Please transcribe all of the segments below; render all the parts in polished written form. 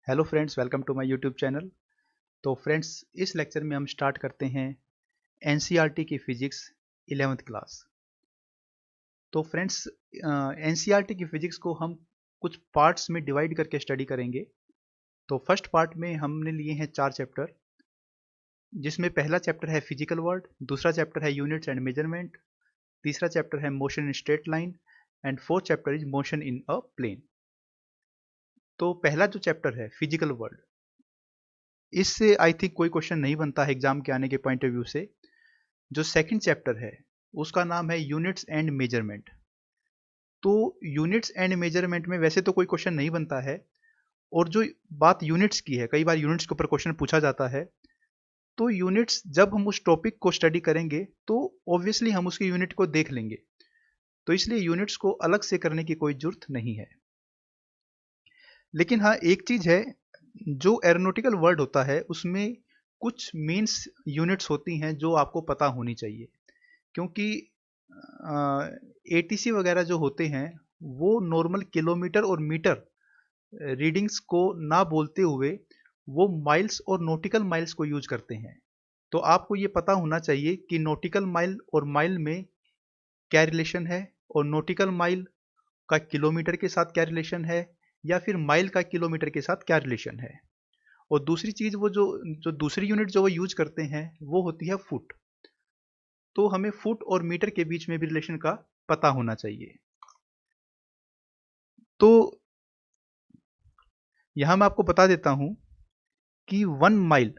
Hello friends, welcome to my YouTube channel. तो friends, इस lecture में हम स्टार्ट करते हैं एनसीईआरटी की फिजिक्स 11th क्लास। तो फ्रेंड्स, एनसीईआरटी की फिजिक्स को हम कुछ पार्ट्स में डिवाइड करके स्टडी करेंगे। तो फर्स्ट पार्ट में हमने लिए हैं 4 चैप्टर, जिसमें पहला चैप्टर है फिजिकल वर्ल्ड, दूसरा चैप्टर है यूनिट्स एंड मेजरमेंट, तीसरा चैप्टर है motion in straight line and fourth chapter is motion in a plane. तो पहला जो चैप्टर है फिजिकल वर्ल्ड, इससे आई थिंक कोई क्वेश्चन नहीं बनता है एग्जाम के आने के पॉइंट ऑफ व्यू से। जो सेकंड चैप्टर है उसका नाम है यूनिट्स एंड मेजरमेंट। तो यूनिट्स एंड मेजरमेंट में वैसे तो कोई क्वेश्चन नहीं बनता है, और जो बात यूनिट्स की है, कई बार यूनिट्स के ऊपर क्वेश्चन पूछा जाता है। तो यूनिट्स जब हम उस टॉपिक को स्टडी करेंगे तो ऑब्वियसली हम उसकी यूनिट को देख लेंगे, तो इसलिए यूनिट्स को अलग से करने की कोई जरूरत नहीं है। लेकिन हाँ, एक चीज है, जो एरोनॉटिकल वर्ड होता है उसमें कुछ मीन्स यूनिट्स होती हैं जो आपको पता होनी चाहिए, क्योंकि एटीसी वगैरह जो होते हैं वो नॉर्मल किलोमीटर और मीटर रीडिंग्स को ना बोलते हुए वो माइल्स और नॉटिकल माइल्स को यूज करते हैं। तो आपको ये पता होना चाहिए कि नॉटिकल माइल और माइल में क्या रिलेशन है, और नॉटिकल माइल का किलोमीटर के साथ क्या रिलेशन है, या फिर माइल का किलोमीटर के साथ क्या रिलेशन है। और दूसरी चीज, वो जो जो दूसरी यूनिट जो वो यूज करते हैं वो होती है फुट। तो हमें फुट और मीटर के बीच में भी रिलेशन का पता होना चाहिए। तो यहां मैं आपको बता देता हूं कि 1 mile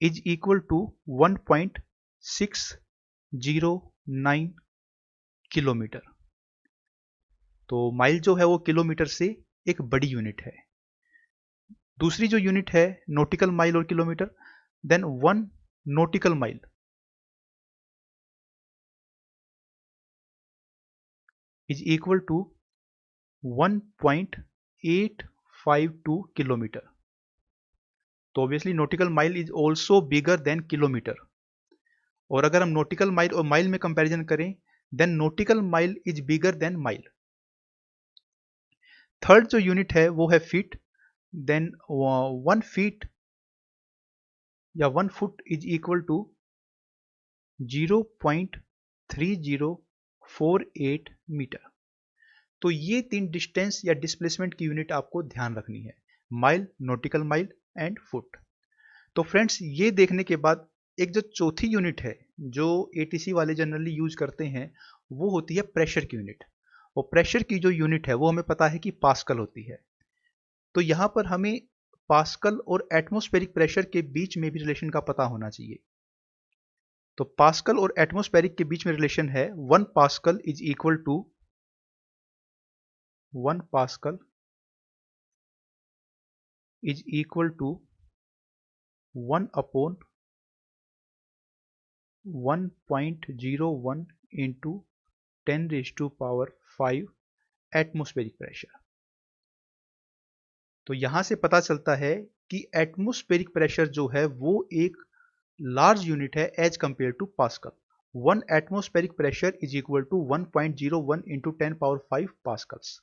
is equal to 1.609 kilometre. तो माइल जो है वो किलोमीटर से एक बड़ी यूनिट है। दूसरी जो यूनिट है नॉटिकल माइल और kilometre, then 1 nautical mile is equal to 1.852 kilometre. तो obviously nautical mile is also bigger than kilometre, और अगर हम नॉटिकल माइल और माइल में कंपैरिजन करें then nautical mile is bigger than mile. Third जो यूनिट है वो है फीट। देन 1 फीट या 1 foot is equal to 0.3048 metre. तो ये 3 डिस्टेंस या डिस्प्लेसमेंट की यूनिट आपको ध्यान रखनी है, mile, nautical mile and foot. तो फ्रेंड्स, ये देखने के बाद एक जो चौथी यूनिट है जो एटीसी वाले जनरली यूज करते हैं वो होती है प्रेशर की यूनिट। और प्रेशर की जो यूनिट है वो हमें पता है कि पास्कल होती है। तो यहां पर हमें पास्कल और एटमॉस्फेरिक प्रेशर के बीच में भी रिलेशन का पता होना चाहिए। तो पास्कल और एटमॉस्फेरिक के बीच में रिलेशन है 1 pascal is equal to 1 pascal is equal to 1 upon 1.01 into 10⁵ atmospheric pressure. तो यहां से पता चलता है कि एटमॉस्फेरिक प्रेशर जो है वो एक लार्ज यूनिट है as compare to pascal. 1 atmospheric pressure is equal to 1.01 into 10⁵ pascals.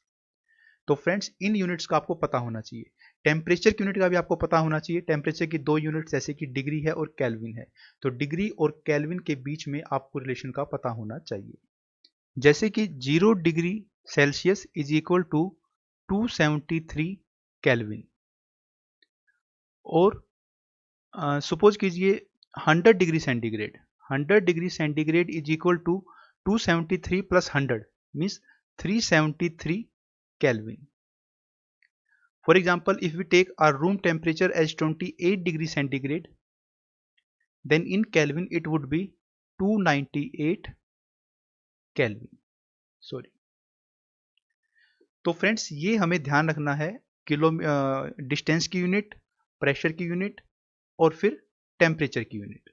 तो फ्रेंड्स, इन यूनिट्स का आपको पता होना चाहिए। टेम्परेचर की यूनिट का भी आपको पता होना चाहिए। टेम्परेचर की 2 यूनिट जैसे कि डिग्री है और केल्विन है। तो डिग्री और केल्विन के बीच में आपको रिलेशन का पता होना चाहिए। जैसे कि 0 degree Celsius is equal to 273 kelvin, और सपोज कीजिए 100 degree centigrade is equal to 273 plus 100 means 373 kelvin. For example, if we take our room temperature as 28 degree centigrade, then in Kelvin it would be 298 Kelvin. Sorry. तो friends, ये हमें ध्यान रखना है, kilo distance की unit, pressure की unit और फिर टेम्परेचर की यूनिट।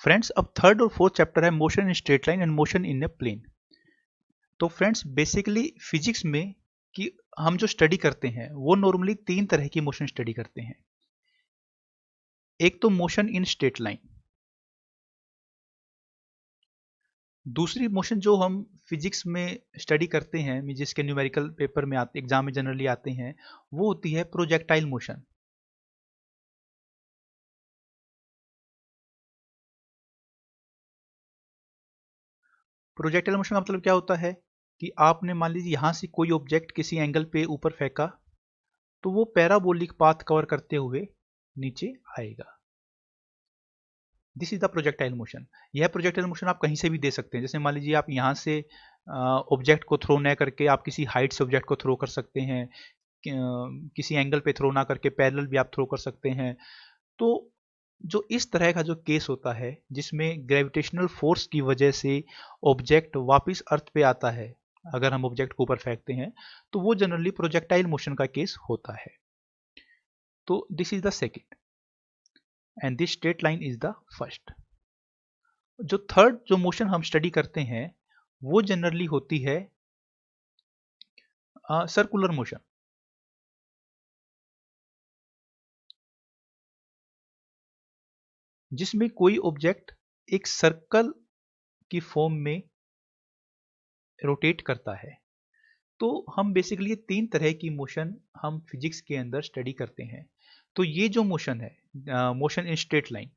फ्रेंड्स, अब थर्ड और फोर्थ चैप्टर है motion in straight line and motion in a plane. तो फ्रेंड्स, बेसिकली फिजिक्स में कि हम जो स्टडी करते हैं वो नॉर्मली 3 तरह की मोशन स्टडी करते हैं। एक तो मोशन इन स्ट्रेट लाइन, दूसरी मोशन जो हम फिजिक्स में स्टडी करते हैं, जिसके न्यूमेरिकल पेपर में आते, एग्जाम में जनरली आते हैं, वो होती है प्रोजेक्टाइल मोशन। प्रोजेक्टाइल मोशन का मतलब क्या होता है कि आपने मान लीजिए यहां से कोई ऑब्जेक्ट किसी एंगल पे ऊपर फेंका, तो वो पैराबोलिक पाथ कवर करते हुए नीचे आएगा। This is the projectile motion. यह प्रोजेक्टाइल मोशन आप कहीं से भी दे सकते हैं। जैसे मान लीजिए आप यहाँ से ऑब्जेक्ट को थ्रो न करके आप किसी हाइट से ऑब्जेक्ट को थ्रो कर सकते हैं, किसी एंगल पे थ्रो ना करके पैरेलल भी आप थ्रो कर सकते हैं। तो जो इस तरह का जो केस होता है जिसमें ग्रेविटेशनल फोर्स की वजह से ऑब्जेक्ट वापस अर्थ पे आता है, अगर हम ऑब्जेक्ट को ऊपर फेंकते हैं, तो वो जनरली प्रोजेक्टाइल मोशन का केस होता है। तो this is the second and this straight line is the first. जो थर्ड जो मोशन हम स्टडी करते हैं वो जनरली होती है सर्कुलर मोशन। जिसमें कोई ऑब्जेक्ट एक सर्कल की फॉर्म में रोटेट करता है। तो हम बेसिकली तीन तरह की मोशन हम फिजिक्स के अंदर स्टडी करते हैं। तो ये जो मोशन है, मोशन इन स्ट्रेट लाइन,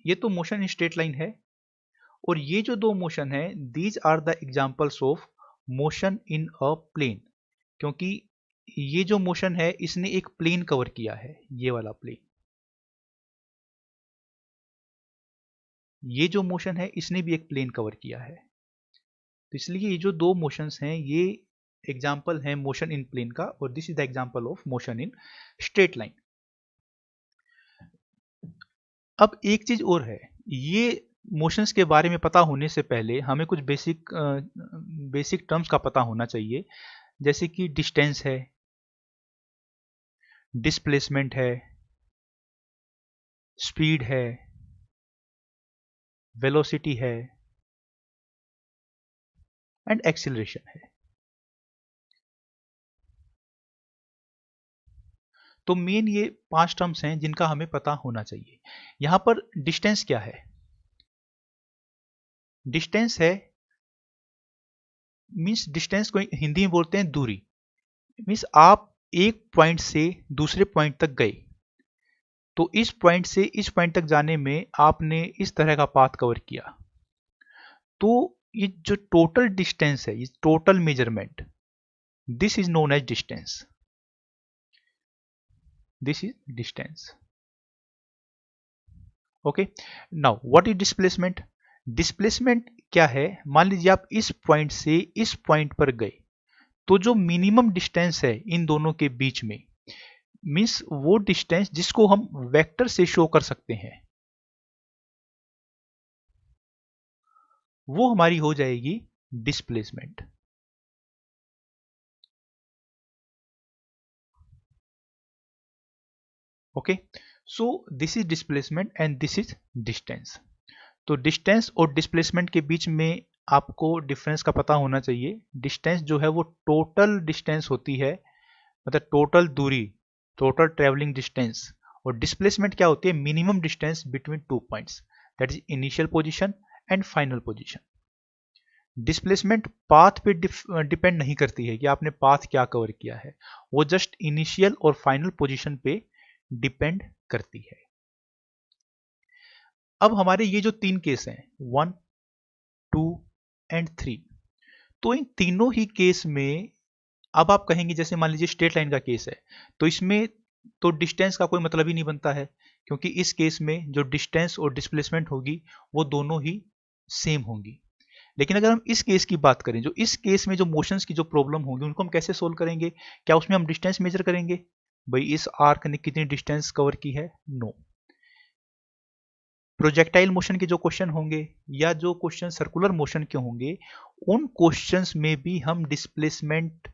ये तो मोशन इन स्ट्रेट लाइन है। और ये जो दो मोशन है, these are the examples of motion in a plane. क्योंकि ये जो मोशन है इसने एक प्लेन कवर किया है, ये वाला प्लेन। ये जो मोशन है इसने भी एक प्लेन कवर किया है। तो इसलिए ये जो दो मोशंस हैं ये एग्जाम्पल है मोशन इन प्लेन का, और this is the example of motion in straight line. अब एक चीज और है, ये मोशंस के बारे में पता होने से पहले हमें कुछ बेसिक टर्म्स का पता होना चाहिए। जैसे कि डिस्टेंस है, डिस्प्लेसमेंट है, स्पीड है, वेलोसिटी है एंड एक्सीलरेशन है। तो मेन ये 5 टर्म्स हैं जिनका हमें पता होना चाहिए। यहां पर डिस्टेंस क्या है? डिस्टेंस है मीन्स, डिस्टेंस को हिंदी में बोलते हैं दूरी। मीन्स आप एक पॉइंट से दूसरे पॉइंट तक गए, तो इस पॉइंट से इस पॉइंट तक जाने में आपने इस तरह का पाथ कवर किया। तो ये जो टोटल डिस्टेंस है, ये total measurement, this is known as distance. This is distance. Okay, now what is displacement? Displacement क्या है? मान लीजिए आप इस पॉइंट से इस पॉइंट पर गए, तो जो मिनिमम डिस्टेंस है इन दोनों के बीच में, मीन्स वो डिस्टेंस जिसको हम वेक्टर से शो कर सकते हैं, वो हमारी हो जाएगी displacement. Okay, so this is displacement and this is distance. तो डिस्टेंस और डिस्प्लेसमेंट के बीच में आपको डिफरेंस का पता होना चाहिए। डिस्टेंस जो है वो टोटल डिस्टेंस होती है, मतलब टोटल दूरी, टोटल ट्रेवलिंग डिस्टेंस। और डिस्प्लेसमेंट क्या होती है? Minimum distance between two points, that is initial position and final position. Displacement path पे डिपेंड नहीं करती है कि आपने पाथ क्या कवर किया है, वो जस्ट इनिशियल और फाइनल पोजीशन पे डिपेंड करती है। अब हमारे ये जो तीन केस हैं, 1, 2 एंड 3, तो इन तीनों ही केस में अब आप कहेंगे, जैसे मान लीजिए स्ट्रेट लाइन का केस है, तो इसमें तो डिस्टेंस का कोई मतलब ही नहीं बनता है, क्योंकि इस केस में जो डिस्टेंस और डिस्प्लेसमेंट होगी वो दोनों ही सेम होंगी। लेकिन अगर हम इस केस की बात करें, जो इस केस में जो मोशंस की जो प्रॉब्लम होगी उनको हम कैसे सोल्व करेंगे? क्या उसमें हम डिस्टेंस मेजर करेंगे, भाई इस आर्क ने कितनी डिस्टेंस कवर की है? नो। प्रोजेक्टाइल मोशन के जो क्वेश्चन होंगे या जो क्वेश्चन सर्कुलर मोशन के होंगे, उन क्वेश्चंस में भी हम डिस्प्लेसमेंट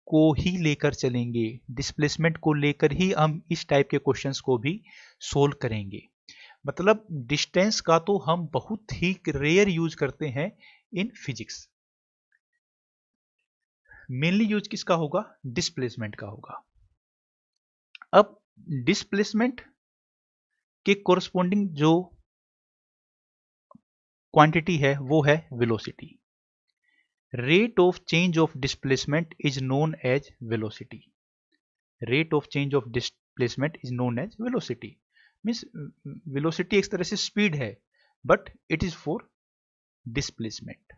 को ही लेकर चलेंगे। डिस्प्लेसमेंट को लेकर ही हम इस टाइप के क्वेश्चंस को भी सोल्व करेंगे। मतलब डिस्टेंस का तो हम बहुत ही रेयर यूज करते हैं इन फिजिक्स। मेनली यूज किसका होगा? डिस्प्लेसमेंट का होगा। अब डिस्प्लेसमेंट के कोरस्पोंडिंग जो क्वांटिटी है वो है velocity. Rate of change of displacement is known as velocity. Rate of change of displacement is known as velocity. Means velocity एक तरह से स्पीड है, but it is for displacement.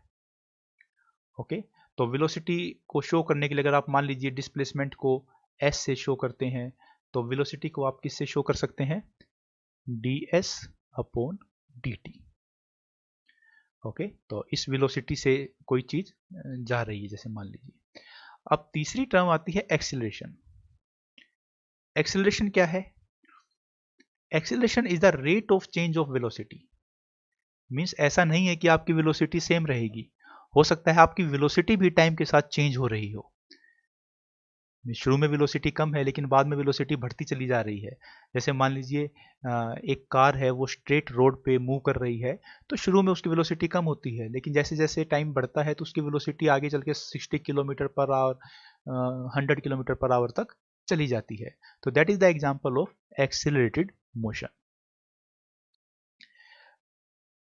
Okay, तो वेलोसिटी को शो करने के लिए अगर आप मान लीजिए डिस्प्लेसमेंट को एस से शो करते हैं, तो वेलोसिटी को आप किससे शो कर सकते हैं? ds upon dt। ओके, तो इस वेलोसिटी से कोई चीज जा रही है जैसे मान लीजिए। अब तीसरी टर्म आती है एक्सीलरेशन। एक्सीलरेशन क्या है? Acceleration is the rate of change of velocity. Means ऐसा नहीं है कि आपकी वेलोसिटी सेम रहेगी, हो सकता है आपकी वेलोसिटी भी टाइम के साथ चेंज हो रही हो। शुरू में वेलोसिटी कम है लेकिन बाद में वेलोसिटी बढ़ती चली जा रही है। जैसे मान लीजिए एक कार है, वो स्ट्रेट रोड पे मूव कर रही है, तो शुरू में उसकी वेलोसिटी कम होती है, लेकिन जैसे जैसे टाइम बढ़ता है तो उसकी वेलोसिटी आगे चल के 60 kilometre per hour 100 kilometre per hour तक चली जाती है। तो that is the example of accelerated motion.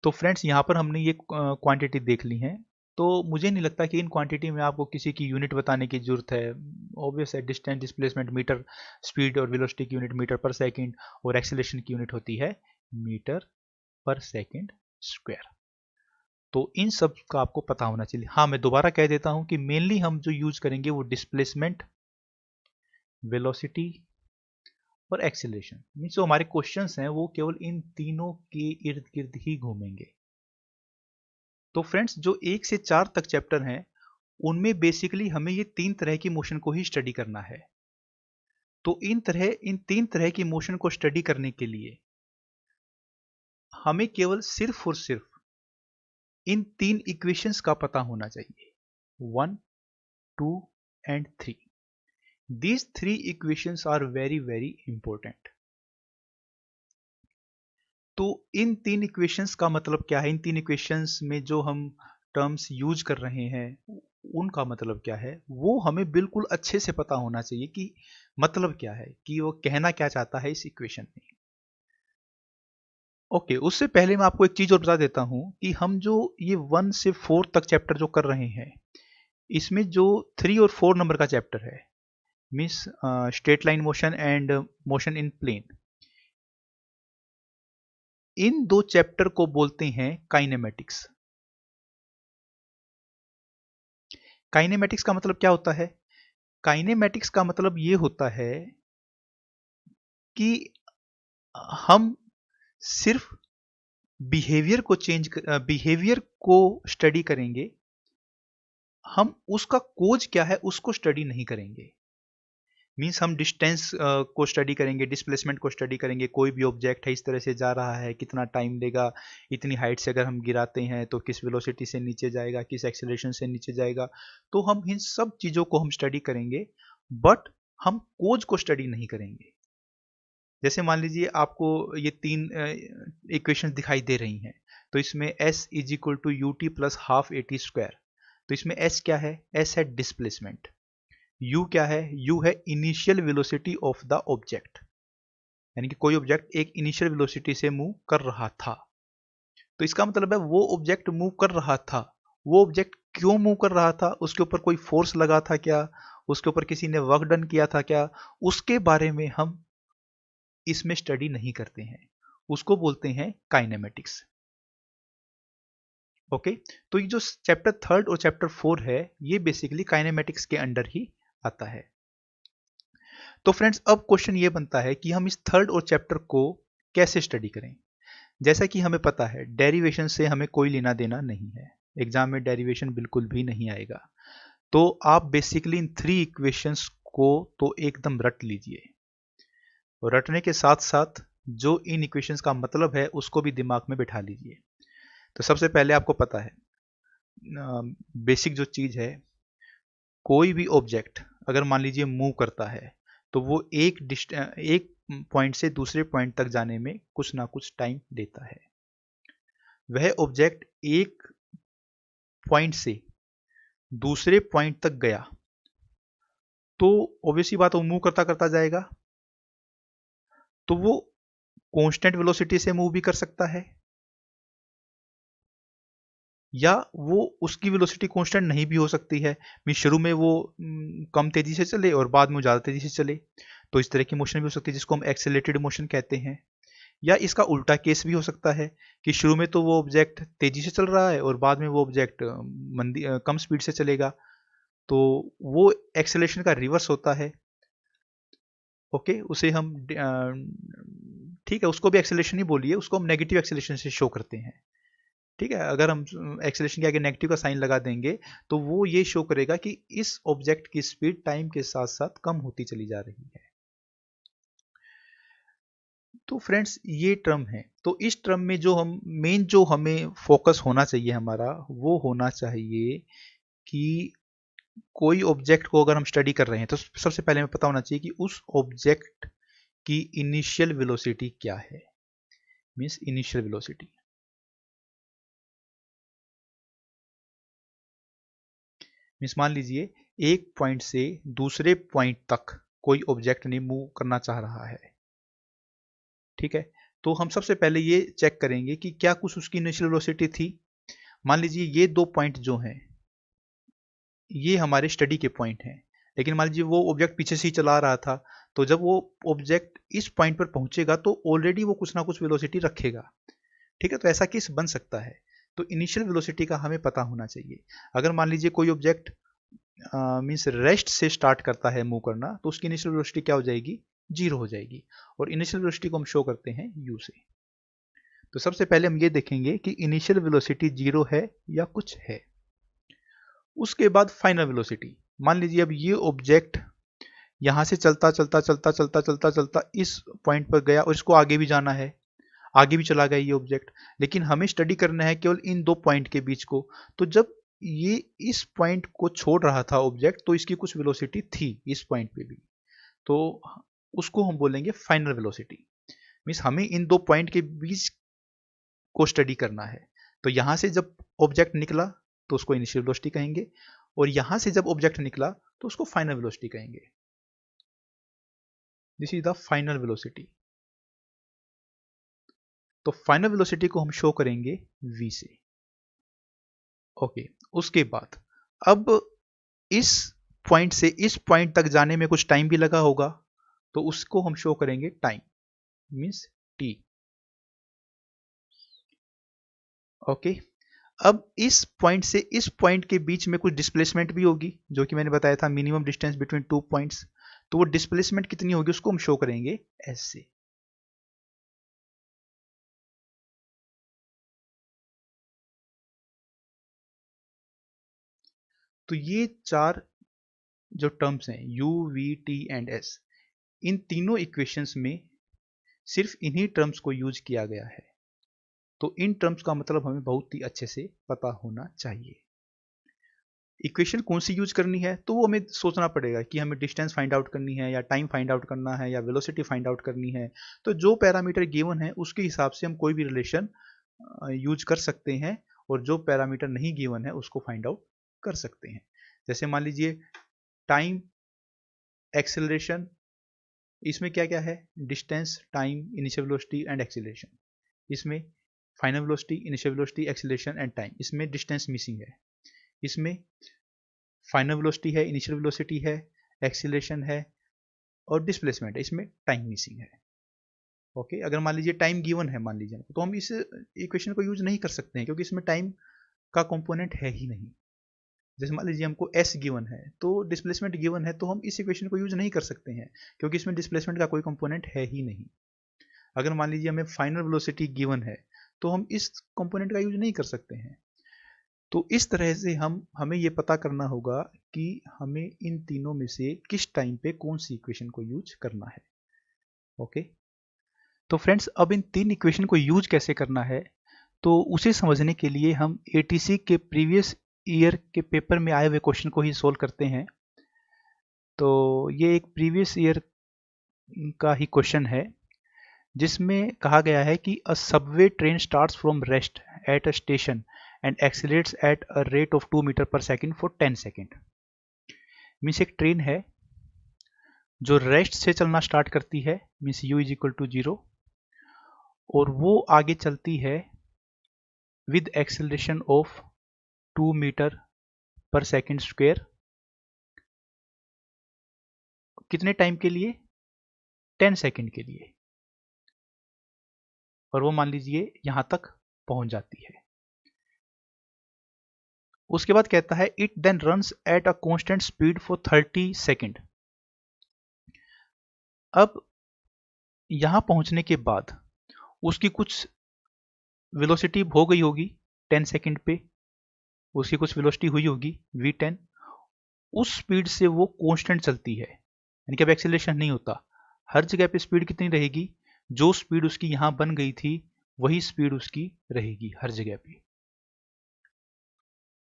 तो फ्रेंड्स, यहाँ पर हमने ये क्वांटिटी देख ली है, तो मुझे नहीं लगता कि इन क्वांटिटी में आपको किसी की यूनिट बताने की जरूरत है। ऑब्वियस है, डिस्टेंस डिस्प्लेसमेंट मीटर, स्पीड और वेलोसिटी की यूनिट मीटर पर सेकंड, और एक्सीलरेशन की यूनिट होती है मीटर पर सेकंड स्क्वायर। तो इन सब का आपको पता होना चाहिए। हाँ, मैं दोबारा कह देता हूं कि मेनली हम जो यूज करेंगे वो डिस्प्लेसमेंट, वेलोसिटी और एक्सीलरेशन। मीन्स जो हमारे क्वेश्चंस हैं वो केवल इन तीनों के इर्द गिर्द ही घूमेंगे। तो फ्रेंड्स, जो 1 से 4 तक चैप्टर हैं उनमें बेसिकली हमें ये 3 तरह की मोशन को ही स्टडी करना है। तो इन 3 तरह की मोशन को स्टडी करने के लिए हमें केवल सिर्फ और सिर्फ इन 3 इक्वेशंस का पता होना चाहिए, 1, 2 and 3। These 3 equations are very very important। तो इन 3 इक्वेशंस का मतलब क्या है? इन 3 इक्वेशंस में जो हम टर्म्स यूज कर रहे हैं उनका मतलब क्या है, वो हमें बिल्कुल अच्छे से पता होना चाहिए कि मतलब क्या है, कि वो कहना क्या चाहता है इस इक्वेशन में। ओके, उससे पहले मैं आपको एक चीज और बता देता हूं कि हम जो ये 1 से 4 तक चैप्टर जो कर रहे हैं, इसमें जो 3 और 4 नंबर का चैप्टर है, means straight line motion and motion in plane, in 2 chapter को बोलते हैं काइनेमेटिक्स। काइनेमेटिक्स का मतलब क्या होता है? काइनेमेटिक्स का मतलब ये होता है कि हम सिर्फ बिहेवियर को स्टडी करेंगे, हम उसका कोज क्या है उसको स्टडी नहीं करेंगे। मीन्स हम डिस्टेंस को स्टडी करेंगे, डिस्प्लेसमेंट को स्टडी करेंगे, कोई भी ऑब्जेक्ट है इस तरह से जा रहा है, कितना टाइम लेगा, इतनी हाइट से अगर हम गिराते हैं तो किस वेलोसिटी से नीचे जाएगा, किस एक्सेलरेशन से नीचे जाएगा, तो हम इन सब चीज़ों को हम स्टडी करेंगे, बट हम कोज को स्टडी नहीं करेंगे। जैसे मान लीजिए आपको ये 3 इक्वेशन दिखाई दे रही हैं, तो इसमें s is equal to u t plus half a t square, तो इसमें s क्या है? s है डिस्प्लेसमेंट। u क्या है? u है initial velocity of the object, यानी कि कोई ऑब्जेक्ट एक इनिशियल वेलोसिटी से मूव कर रहा था। तो इसका मतलब है वो ऑब्जेक्ट मूव कर रहा था, वो ऑब्जेक्ट क्यों मूव कर रहा था, उसके ऊपर कोई फोर्स लगा था क्या, उसके ऊपर किसी ने वर्क डन किया था क्या, उसके बारे में हम इसमें स्टडी नहीं करते हैं, उसको बोलते हैं काइनेमेटिक्स। ओके, तो ये जो चैप्टर 3 और चैप्टर 4 है ये बेसिकली काइनेमेटिक्स के अंडर ही आता है। तो फ्रेंड्स, अब क्वेश्चन ये बनता है कि हम इस 3 और चैप्टर को कैसे स्टडी करें। जैसा कि हमें पता है डेरिवेशन से हमें कोई लेना देना नहीं है, एग्जाम में डेरिवेशन बिल्कुल भी नहीं आएगा, तो आप बेसिकली इन 3 इक्वेशंस को तो एकदम रट लीजिए, और रटने के साथ साथ जो इन इक्वेशंस का मतलब है उसको भी दिमाग में बिठा लीजिए। तो सबसे पहले आपको पता है बेसिक जो चीज है, कोई भी ऑब्जेक्ट अगर मान लीजिए मूव करता है तो वो एक पॉइंट से दूसरे पॉइंट तक जाने में कुछ ना कुछ टाइम लेता है। वह ऑब्जेक्ट एक पॉइंट से दूसरे पॉइंट तक गया तो ऑब्वियसली बात, वो मूव करता करता जाएगा, तो वो कांस्टेंट वेलोसिटी से मूव भी कर सकता है, या वो उसकी वेलोसिटी कांस्टेंट नहीं भी हो सकती है, मीन शुरू में वो कम तेजी से चले और बाद में ज़्यादा तेजी से चले, तो इस तरह की मोशन भी हो सकती है जिसको हम एक्सेलरेटेड मोशन कहते हैं। या इसका उल्टा केस भी हो सकता है कि शुरू में तो वो ऑब्जेक्ट तेजी से चल रहा है और बाद में वो ऑब्जेक्ट कम स्पीड से चलेगा, तो वो एक्सेलरेशन का रिवर्स होता है। ओके, उसे हम ठीक है, उसको भी एक्सेलरेशन ही बोलिए, उसको हम नेगेटिव एक्सेलरेशन से शो करते हैं। ठीक है, अगर हम एक्सेलरेशन के आगे नेगेटिव का साइन लगा देंगे तो वो ये शो करेगा कि इस ऑब्जेक्ट की स्पीड टाइम के साथ साथ कम होती चली जा रही है। तो फ्रेंड्स ये टर्म है, तो इस टर्म में जो हमें फोकस होना चाहिए हमारा, वो होना चाहिए कि कोई ऑब्जेक्ट को अगर हम स्टडी कर रहे हैं तो सबसे पहले हमें पता होना चाहिए कि उस ऑब्जेक्ट की इनिशियल वेलोसिटी क्या है, मींस इनिशियल वेलोसिटी। मींस मान लीजिए एक पॉइंट से दूसरे पॉइंट तक कोई ऑब्जेक्ट ने मूव करना चाह रहा है, ठीक है, तो हम सबसे पहले ये चेक करेंगे कि क्या कुछ उसकी इनिशियल वेलोसिटी थी। मान लीजिए ये दो पॉइंट जो हैं ये हमारे स्टडी के पॉइंट हैं, लेकिन मान लीजिए वो ऑब्जेक्ट पीछे से ही चला रहा था, तो जब वो ऑब्जेक्ट इस पॉइंट पर पहुंचेगा तो ऑलरेडी वो कुछ ना कुछ वेलोसिटी रखेगा। ठीक है, तो ऐसा केस बन सकता है, तो इनिशियल वेलोसिटी का हमें पता होना चाहिए। अगर मान लीजिए कोई ऑब्जेक्ट मीन्स रेस्ट से स्टार्ट करता है मूव करना, तो उसकी इनिशियल वेलोसिटी क्या हो जाएगी, 0 हो जाएगी, और इनिशियल वेलोसिटी को हम शो करते हैं u से। तो सबसे पहले हम ये देखेंगे कि इनिशियल वेलोसिटी 0 है या कुछ है। उसके बाद फाइनल वेलोसिटी, मान लीजिए अब ये ऑब्जेक्ट यहां से चलता चलता चलता चलता चलता चलता इस पॉइंट पर गया और इसको आगे भी जाना है, आगे भी चला गया ये ऑब्जेक्ट, लेकिन हमें स्टडी करना है केवल इन दो पॉइंट के बीच को। तो जब ये इस पॉइंट को छोड़ रहा था ऑब्जेक्ट, तो इसकी कुछ वेलोसिटी थी इस पॉइंट पे भी, तो उसको हम बोलेंगे फाइनल वेलोसिटी। मींस हमें इन दो पॉइंट के बीच को स्टडी करना है, तो यहां से जब ऑब्जेक्ट निकला तो उसको इनिशियल वेलोसिटी कहेंगे, और यहां से जब ऑब्जेक्ट निकला तो उसको फाइनल वेलोसिटी कहेंगे। This is the final velocity. तो फाइनल वेलोसिटी को हम शो करेंगे v से। ओके, उसके बाद अब इस पॉइंट से इस पॉइंट तक जाने में कुछ टाइम भी लगा होगा, तो उसको हम शो करेंगे टाइम, मींस t। ओके, अब इस पॉइंट से इस पॉइंट के बीच में कुछ डिस्प्लेसमेंट भी होगी, जो कि मैंने बताया था minimum distance between two points, तो वो डिस्प्लेसमेंट कितनी होगी उसको हम शो करेंगे s से। तो ये चार जो टर्म्स हैं u, v, t and s, इन तीनों इक्वेशंस में सिर्फ इन्हीं टर्म्स को यूज किया गया है, तो इन टर्म्स का मतलब हमें बहुत ही अच्छे से पता होना चाहिए। इक्वेशन कौन सी यूज करनी है, तो वो हमें सोचना पड़ेगा कि हमें डिस्टेंस फाइंड आउट करनी है या टाइम फाइंड आउट करना है या वेलोसिटी फाइंड आउट करनी है। तो जो पैरामीटर गिवन है उसके हिसाब से हम कोई भी रिलेशन यूज कर सकते हैं, और जो पैरामीटर नहीं गिवन है उसको फाइंड आउट कर सकते हैं। जैसे मान लीजिए टाइम, एक्सेलरेशन, इसमें क्या क्या है, distance, time, initial velocity and acceleration. इसमें final velocity, initial velocity, acceleration and time, इसमें डिस्टेंस मिसिंग है। इसमें फाइनल वेलोसिटी है, इनिशियल वेलोसिटी है, एक्सेलरेशन है और डिस्प्लेसमेंट है, इसमें टाइम मिसिंग है। ओके, अगर मान लीजिए टाइम गिवन है, मान लीजिए, तो हम इस इक्वेशन को यूज नहीं कर सकते हैं क्योंकि इसमें टाइम का कंपोनेंट है ही नहीं। जैसे मान लीजिए हमको s गिवन है तो डिस्प्लेसमेंट गिवन है, तो हम इस इक्वेशन को यूज नहीं कर सकते हैं क्योंकि इसमें डिस्प्लेसमेंट का कोई कंपोनेंट है ही नहीं। अगर मान लीजिए हमें फाइनल वेलोसिटी गिवन है तो हम इस कंपोनेंट का यूज नहीं कर सकते हैं। तो इस तरह से हमें ये पता करना होगा कि हमें इन तीनों में से किस टाइम पे कौन सी इक्वेशन को यूज करना है। ओके, तो फ्रेंड्स अब इन तीन इक्वेशन को यूज कैसे करना है, तो उसे समझने के लिए हम एटीसी के प्रीवियस ईयर के पेपर में आए हुए क्वेश्चन को ही सोल्व करते हैं। तो ये एक प्रीवियस ईयर का ही क्वेश्चन है जिसमें कहा गया है कि a subway train starts from rest at a station and accelerates at a rate of 2 metre पर सेकेंड फॉर 10 सेकेंड। मीन्स एक ट्रेन है जो रेस्ट से चलना स्टार्ट करती है, means u is equal to 0, और वो आगे चलती है विद एक्सेलरेशन ऑफ 2 मीटर पर सेकंड स्क्वायर, कितने टाइम के लिए? 10 सेकंड के लिए, और वो मान लीजिए यहां तक पहुंच जाती है। उसके बाद कहता है it then runs at a constant speed for 30 second. अब यहां पहुंचने के बाद उसकी कुछ वेलोसिटी हो गई होगी 10 सेकंड पे, उसकी कुछ वेलोसिटी हुई होगी v10, उस स्पीड से वो कांस्टेंट चलती है, यानी कि अब एक्सेलरेशन नहीं होता। हर जगह पे स्पीड कितनी रहेगी? जो स्पीड उसकी यहां बन गई थी वही स्पीड उसकी रहेगी हर जगह पे।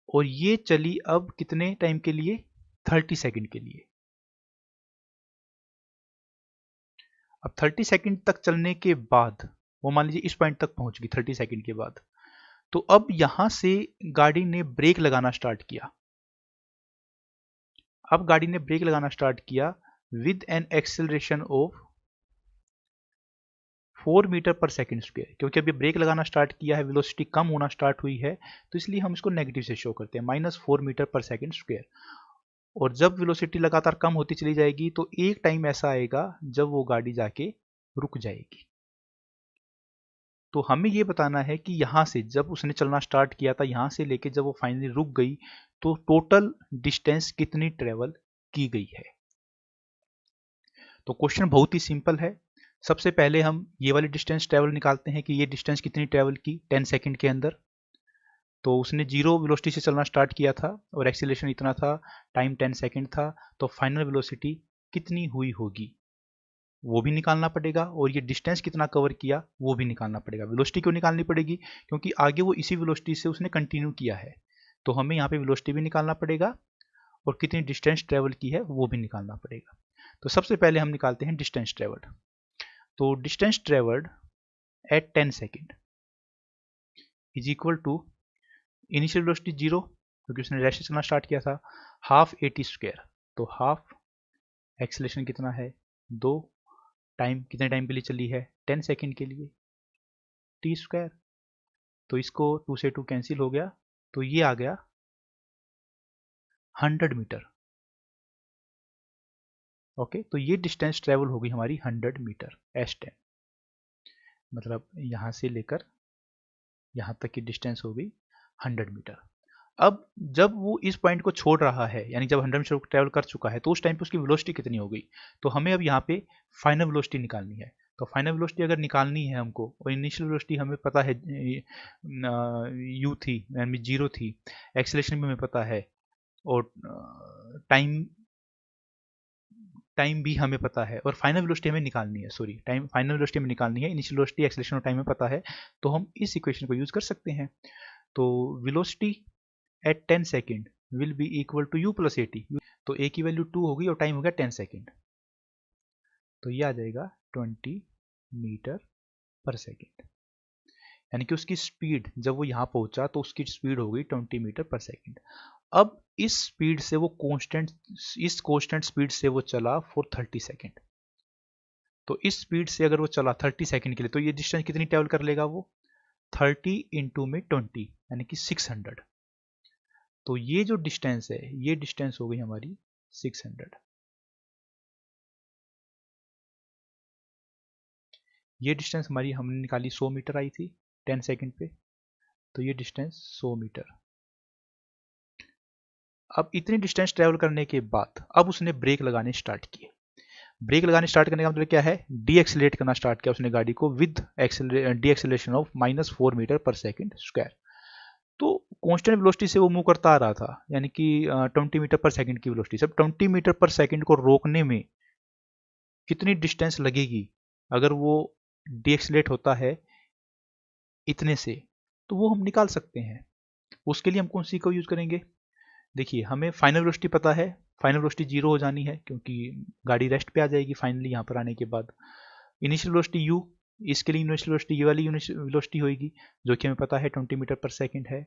और ये चली अब कितने टाइम के लिए? 30 सेकंड के लिए। अब 30 सेकंड तक चलने के बाद वो मान लीजिए इस पॉइंट तक पहुंच गई 30 सेकंड के बाद, तो अब यहां से गाड़ी ने ब्रेक लगाना स्टार्ट किया। अब गाड़ी ने ब्रेक लगाना स्टार्ट किया with an acceleration of 4 metre पर सेकंड स्क्वायर। क्योंकि अभी ब्रेक लगाना स्टार्ट किया है, वेलोसिटी कम होना स्टार्ट हुई है, तो इसलिए हम इसको नेगेटिव से शो करते हैं, -4 मीटर पर सेकंड स्क्वायर। और जब वेलोसिटी लगातार कम होती चली जाएगी तो एक टाइम ऐसा आएगा जब वो गाड़ी जाके रुक जाएगी। तो हमें ये बताना है कि यहां से जब उसने चलना स्टार्ट किया था, यहां से लेके जब वो फाइनली रुक गई, तो टोटल डिस्टेंस कितनी ट्रेवल की गई है। तो क्वेश्चन बहुत ही सिंपल है। सबसे पहले हम ये वाली डिस्टेंस ट्रेवल निकालते हैं कि ये डिस्टेंस कितनी ट्रेवल की 10 सेकंड के अंदर। तो उसने जीरो वेलोसिटी से चलना स्टार्ट किया था और एक्सीलरेशन इतना था, टाइम 10 सेकंड था, तो फाइनल वेलोसिटी कितनी हुई होगी वो भी निकालना पड़ेगा, और ये डिस्टेंस कितना कवर किया वो भी निकालना पड़ेगा। वेलोसिटी क्यों निकालनी पड़ेगी? क्योंकि आगे वो इसी वेलोसिटी से उसने कंटिन्यू किया है, तो हमें यहाँ पे वेलोसिटी भी निकालना पड़ेगा और कितनी डिस्टेंस ट्रेवल की है वो भी निकालना पड़ेगा। तो सबसे पहले हम निकालते हैं डिस्टेंस ट्रेवल्ड। तो distance travelled at 10 second is equal to initial velocity 0, क्योंकि उसने रैश से चलना स्टार्ट किया था, हाफ AT स्क्वायर। तो हाफ एक्सेलरेशन कितना है 2, टाइम कितने टाइम के लिए चली है 10 सेकेंड के लिए, टी स्क्वायर। तो इसको 2 से 2 कैंसिल हो गया, तो ये आ गया 100 मीटर। ओके, तो ये डिस्टेंस ट्रेवल होगी हमारी 100 मीटर S10, मतलब यहां से लेकर यहां तक की डिस्टेंस हो गई 100 मीटर। अब जब वो इस पॉइंट को छोड़ रहा है, यानी जब 100 मीटर ट्रेवल कर चुका है, तो उस टाइम पे उसकी वेलोसिटी कितनी हो गई? तो हमें अब यहाँ पे फाइनल वेलोसिटी निकालनी है। तो फाइनल वेलोसिटी अगर निकालनी है हमको, और इनिशियल वेलोसिटी हमें पता है u थी, यानी 0 थी, एक्सेलरेशन भी हमें पता है, और टाइम भी हमें पता है, और फाइनल वेलोसिटी हमें निकालनी है, सॉरी टाइम फाइनल वेलोसिटी हमें निकालनी है, इनिशियल वेलोसिटी एक्सेलरेशन और टाइम में पता है, तो हम इस इक्वेशन को यूज कर सकते हैं। तो velocity at 10 second will be equal to u plus AT। तो a की वैल्यू 2 होगी और टाइम हो गया 10 सेकेंड, तो ये आ जाएगा 20 मीटर पर सेकेंड। यानी कि उसकी स्पीड जब वो यहाँ पहुंचा तो उसकी स्पीड हो गई 20 मीटर पर सेकेंड। अब इस स्पीड से वो कांस्टेंट स्पीड से वो चला फॉर 30 सेकेंड। तो इस स्पीड से अगर वो चला 30 सेकेंड के लिए, तो ये डिस्टेंस कितनी ट्रेवल कर लेगा वो? 30 इंटू में 20, यानी कि 600। तो ये जो डिस्टेंस है, ये डिस्टेंस हो गई हमारी 600। ये डिस्टेंस हमारी हमने निकाली 100 मीटर आई थी 10 सेकेंड पे, तो ये डिस्टेंस 100 मीटर। अब इतनी डिस्टेंस ट्रेवल करने के बाद अब उसने ब्रेक लगाने स्टार्ट किए। ब्रेक लगाने स्टार्ट करने का मतलब क्या है? डी एक्सेलरेट करना स्टार्ट किया उसने गाड़ी को with the acceleration of -4 metre पर सेकेंड स्क्वायर। तो कांस्टेंट वेलोसिटी से वो मूव करता आ रहा था, यानी कि 20 मीटर पर सेकंड की वेलोसिटी से। 20 मीटर पर सेकंड को रोकने में कितनी डिस्टेंस लगेगी अगर वो डीएक्सलेट होता है इतने से, तो वो हम निकाल सकते हैं। उसके लिए हम कौन सी को यूज करेंगे? देखिए, हमें फाइनल वेलोसिटी पता है, फाइनल वेलोसिटी 0 हो जानी है क्योंकि गाड़ी रेस्ट पे आ जाएगी फाइनली यहाँ पर आने के बाद। इनिशियल वेलोसिटी u, इसके लिए इनिशियल वेलोसिटी ये वाली वेलोसिटी होगी जो कि हमें पता है 20 मीटर पर सेकंड है।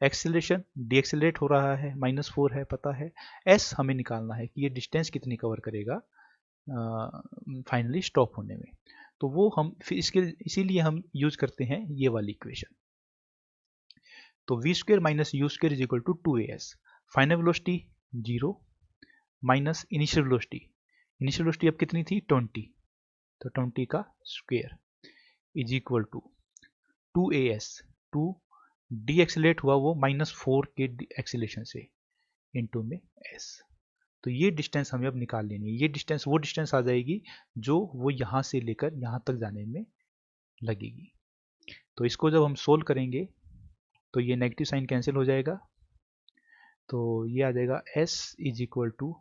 एक्सेलरेशन डीएक्सेलरेट हो रहा है, -4 है पता है। s हमें निकालना है कि ये डिस्टेंस कितनी कवर करेगा फाइनली स्टॉप होने में। तो वो हम फिर इसीलिए हम यूज करते हैं ये वाली इक्वेशन। तो v square minus u square is equal to 2as। Final velocity 0 minus initial velocity अब कितनी थी 20, तो 20 का square is equal to 2as, 2 decelerate हुआ वो -4 के एक्सेलेशन से इनटू में s। तो ये डिस्टेंस हमें अब निकाल लेनी है। ये डिस्टेंस वो डिस्टेंस आ जाएगी जो वो यहाँ से लेकर यहाँ तक जाने में लगेगी। तो इसको जब हम सोल्व करेंगे तो ये नेगेटिव साइन कैंसिल हो जाएगा, तो ये आ जाएगा s is equal to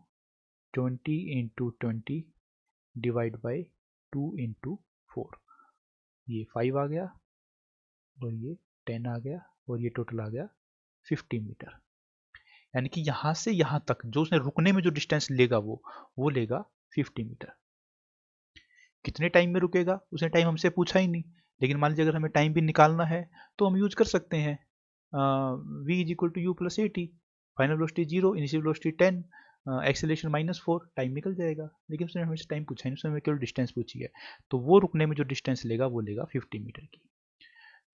20 into 20 divide by 2 into 4। ये 5 आ गया और ये 10 आ गया और ये टोटल आ गया 50 मीटर। यानी कि यहाँ से यहाँ तक जो उसने रुकने में जो डिस्टेंस लेगा वो लेगा 50 मीटर। कितने टाइम में रुकेगा उसने टाइम हमसे पूछा ही नहीं, लेकिन मान लीजिए अगर हमें टाइम भी निकालना है तो हम यूज कर सकते हैं v is equal to u plus a t. Final velocity 0, initial velocity 10, acceleration -4, time निकल जाएगा। लेकिन उसने हमें टाइम पूछा नहीं, उसने हमें केवल डिस्टेंस पूछी है, तो वो रुकने में जो डिस्टेंस लेगा वो लेगा 50 मीटर की।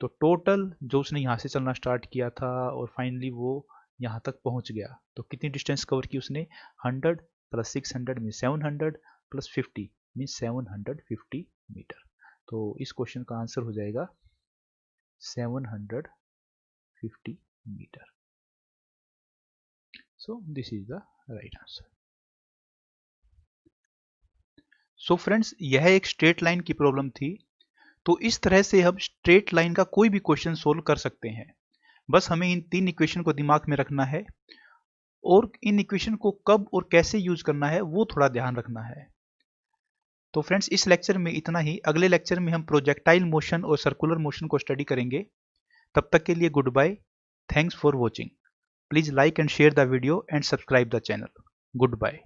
तो टोटल जो उसने यहाँ से चलना स्टार्ट किया था और फाइनली वो यहाँ तक पहुँच गया, तो कितनी डिस्टेंस कवर की उसने 100 plus 600 mean 700 plus 50 mean 750 metre. तो इस क्वेश्चन का आंसर हो जाएगा 750 metre. So this is the right answer. So friends, यह एक स्ट्रेट लाइन की प्रॉब्लम थी। तो इस तरह से हम स्ट्रेट लाइन का कोई भी क्वेश्चन सोल्व कर सकते हैं। बस हमें इन 3 इक्वेशन को दिमाग में रखना है और इन इक्वेशन को कब और कैसे यूज करना है वो थोड़ा ध्यान रखना है। तो फ्रेंड्स, इस लेक्चर में इतना ही। अगले लेक्चर में हम प्रोजेक्टाइल मोशन और सर्कुलर मोशन को स्टडी करेंगे। तब तक के लिए goodbye. Thanks for watching. Please like and share the video and subscribe the channel. Good bye.